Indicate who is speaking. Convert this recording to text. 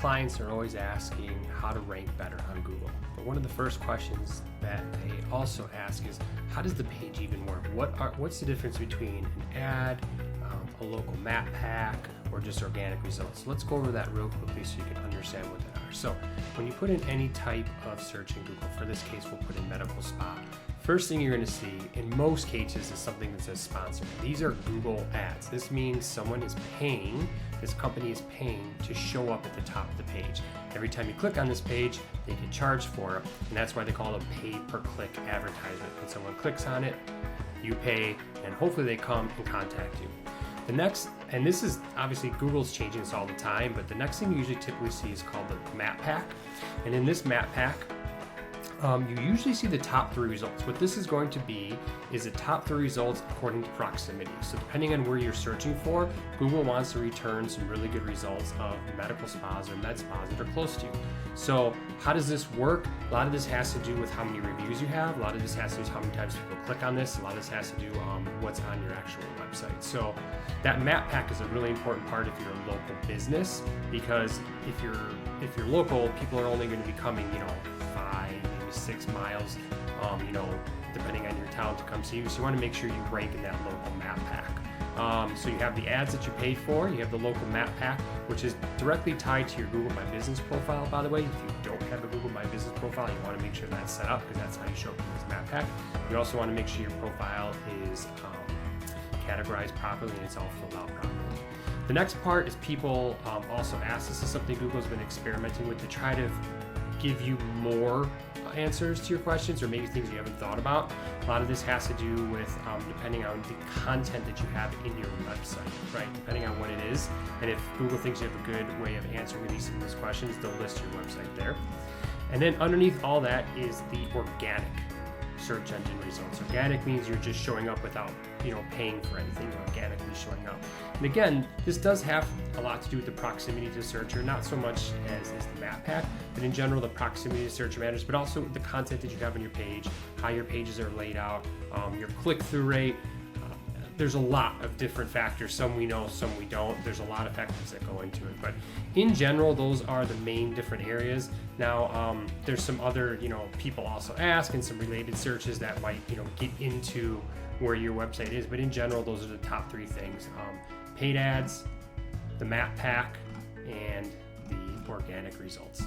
Speaker 1: clients are always asking how to rank better on Google. But one of the first questions that they also ask is, how does the page even work? What's the difference between an ad, a local map pack, or just organic results? So let's go over that real quickly so you can understand what they are. So when you put in any type of search in Google, for this case we'll put in medical spa, first thing you're going to see in most cases is something that says sponsored. These are Google ads. This means someone is paying, this company is paying to show up at the top of the page. Every time you click on this page, they get charged for it, and that's why they call it a pay-per-click advertisement. When someone clicks on it, you pay, and hopefully they come and contact you. The next, and this is obviously Google's changing this all the time, but the next thing you usually typically see is called the map pack. And in this map pack, you usually see the top 3 results. What this is going to be is the top 3 results according to proximity. So depending on where you're searching for, Google wants to return some really good results of medical spas or med spas that are close to you. So how does this work? A lot of this has to do with how many reviews you have. A lot of this has to do with how many times people click on this. A lot of this has to do what's on your actual website. So that map pack is a really important part if you're a local business, because if you're local, people are only going to be coming, 5, maybe 6 miles, depending on your town to come see you. So you want to make sure you rank in that local map pack. So you have the ads that you paid for, you have the local map pack, which is directly tied to your Google My Business profile, by the way. If you don't have a Google My Business profile, you want to make sure that's set up, because that's how you show up in this map pack. You also want to make sure your profile is categorized properly and it's all filled out properly. The next part is people also ask, this is something Google's been experimenting with to try to give you more answers to your questions, or maybe things you haven't thought about. A lot of this has to do with depending on the content that you have in your website, right? Depending on what it is. And if Google thinks you have a good way of answering some of these questions, they'll list your website there. And then underneath all that is the organic search engine results. Organic means you're just showing up without paying for anything. You're organically showing up. And again, this does have a lot to do with the proximity to searcher, not so much as the map pack, but in general the proximity to searcher matters, but also the content that you have on your page, how your pages are laid out, your click-through rate. There's a lot of different factors. Some we know, some we don't. There's a lot of factors that go into it. But in general, those are the main different areas. Now, there's some other, people also ask, and some related searches that might, get into where your website is. But in general, those are the top 3 things. Paid ads, the map pack, and the organic results.